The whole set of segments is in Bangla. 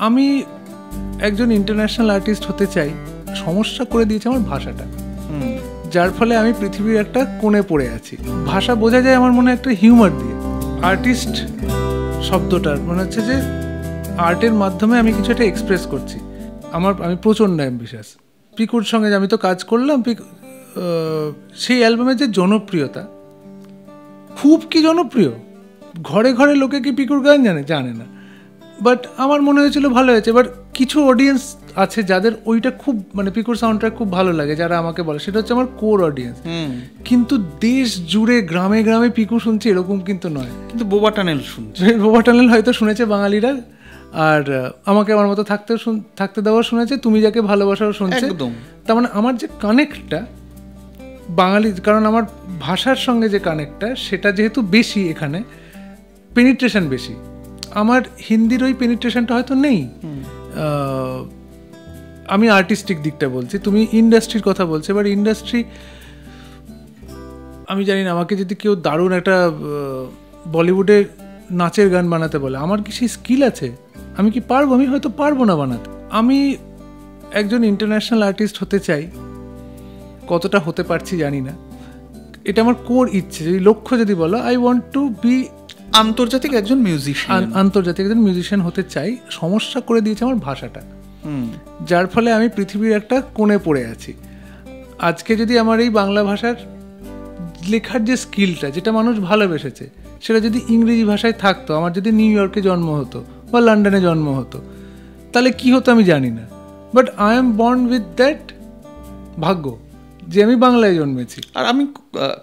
আমি একজন ইন্টারন্যাশনাল আর্টিস্ট হতে চাই, সমস্যা করে দিয়েছে আমার ভাষাটা, যার ফলে আমি পৃথিবীর একটা কোণে পড়ে আছি। ভাষা বোঝা যায় আমার মনে একটা হিউমার দিয়ে। আর্টিস্ট শব্দটার মনে হচ্ছে যে আর্টের মাধ্যমে আমি কিছু একটা এক্সপ্রেস করছি। আমি প্রচণ্ড অ্যাম্বিশাস। পিকুর সঙ্গে আমি তো কাজ করলাম, সেই অ্যালবামের যে জনপ্রিয়তা, খুব কি জনপ্রিয়, ঘরে ঘরে লোকে কি পিকুর গান জানে না, বাট আমার মনে হয়েছিল ভালো হয়েছে। এবার কিছু অডিয়েন্স আছে যাদের ওইটা খুব মানে পিকুর সাউন্ডটা খুব ভালো লাগে, যারা আমাকে বলে, সেটা হচ্ছে আমার কোর অডিয়েন্স। কিন্তু দেশ জুড়ে গ্রামে গ্রামে পিকু শুনছে এরকম কিন্তু নয়। কিন্তু বোবা টানেল শুনছে, বোবা টানেল হয়তো শুনেছে বাঙালিরা, আর আমাকে আমার মতো থাকতে দেওয়া শুনেছে, তুমি যাকে ভালোবাসাও শুনছে। তার মানে আমার যে কানেক্টটা বাঙালি, কারণ আমার ভাষার সঙ্গে যে কানেক্টটা সেটা যেহেতু বেশি, এখানে পেনিট্রেশন বেশি। আমার হিন্দির ওই পেনিট্রেশনটা হয়তো নেই। আমি আর্টিস্টিক দিকটা বলছি, তুমি ইন্ডাস্ট্রির কথা বলছো। এবার ইন্ডাস্ট্রি, আমি জানি না, আমাকে যদি কেউ দারুণ একটা বলিউডের নাচের গান বানাতে বলে, আমার কি সেই স্কিল আছে? আমি কি পারবো? আমি হয়তো পারবো না বানাতে। আমি একজন ইন্টারন্যাশনাল আর্টিস্ট হতে চাই, কতটা হতে পারছি জানি না। এটা আমার কোর ইচ্ছে। যদি লক্ষ্য যদি বলো, আই ওয়ান্ট টু বি আন্তর্জাতিক একজন মিউজিশিয়ান হতে চাই। সমস্যা করে দিয়েছে আমার ভাষাটা, যার ফলে আমি পৃথিবীর একটা কোণে পড়ে আছি। আজকে যদি আমার এই বাংলা ভাষার লেখার যে স্কিলটা, যেটা মানুষ ভালোবেসেছে, সেটা যদি ইংরেজি ভাষায় থাকতো, আমার যদি নিউ ইয়র্কে জন্ম হতো বা লন্ডনে জন্ম হতো, তাহলে কি হতো আমি জানি না। But I am born with that ভাগ্য যে আমি বাংলায় জন্মেছি। আর আমি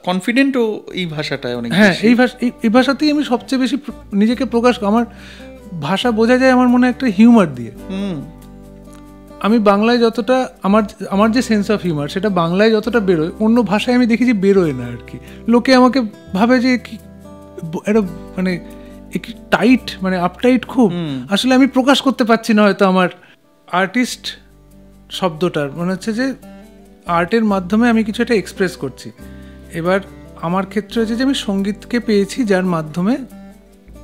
কনফিডেন্টও এই ভাষাটায় অনেক। হ্যাঁ, এই ভাষাতেই আমি সবচেয়ে বেশি নিজেকে প্রকাশ। আমার ভাষা বোঝা যায় আমার মনে একটা হিউমার দিয়ে। আমি বাংলায় যতটা আমার যে সেন্স অফ হিউমার, সেটা বাংলায় যতটা বেরোয়, অন্য ভাষায় আমি দেখি যে বেরোয় না আর কি। লোকে আমাকে ভাবে যে একটা মানে একটু টাইট, মানে আপটাইট খুব। আসলে আমি প্রকাশ করতে পারছি না হয়তো আমার আর্টিস্ট শব্দটার মনে হচ্ছে যে আর্টের মাধ্যমে আমি কিছু একটা এক্সপ্রেস করছি। এবার আমার ক্ষেত্রে হচ্ছে যে আমি সঙ্গীতকে পেয়েছি, যার মাধ্যমে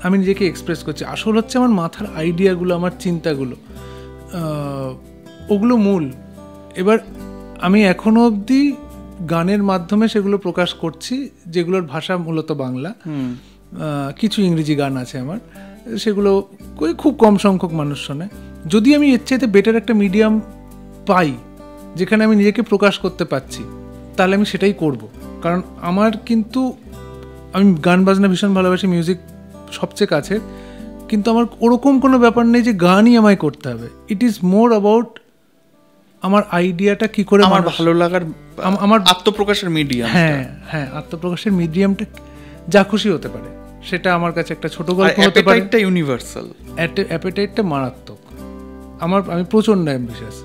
আমি নিজেকে এক্সপ্রেস করছি। আসল হচ্ছে আমার মাথার আইডিয়াগুলো, আমার চিন্তাগুলো, ওগুলো মূল। এবার আমি এখনো অবধি গানের মাধ্যমে সেগুলো প্রকাশ করছি, যেগুলোর ভাষা মূলত বাংলা। কিছু ইংরেজি গান আছে আমার, সেগুলো খুব কম সংখ্যক মানুষ শোনে। যদি আমি এর চাইতে বেটার একটা মিডিয়াম পাই যেখানে আমি নিজেকে প্রকাশ করতে পারছি, তাহলে আমি সেটাই করব। কারণ আমি গান বাজনা ভীষণ ভালোবাসি, মিউজিক সবচেয়ে কাছে, কিন্তু আমার ওরকম কোনো ব্যাপার নেই যে গানই আমায় করতে হবে। ইট ইজ মোর অ্যাবাউট আমার আইডিয়াটা কি করে আমার ভালো লাগার, আমার আত্মপ্রকাশের মিডিয়াম। হ্যাঁ, আত্মপ্রকাশের মিডিয়ামটা যা খুশি হতে পারে, সেটা আমার কাছে একটা ছোট গল্প হতে পারে। অ্যাপেটাইটটা ইউনিভার্সাল, অ্যাপেটাইটটা মারাত্মক। আমি প্রচণ্ড অ্যাম্বিশাস।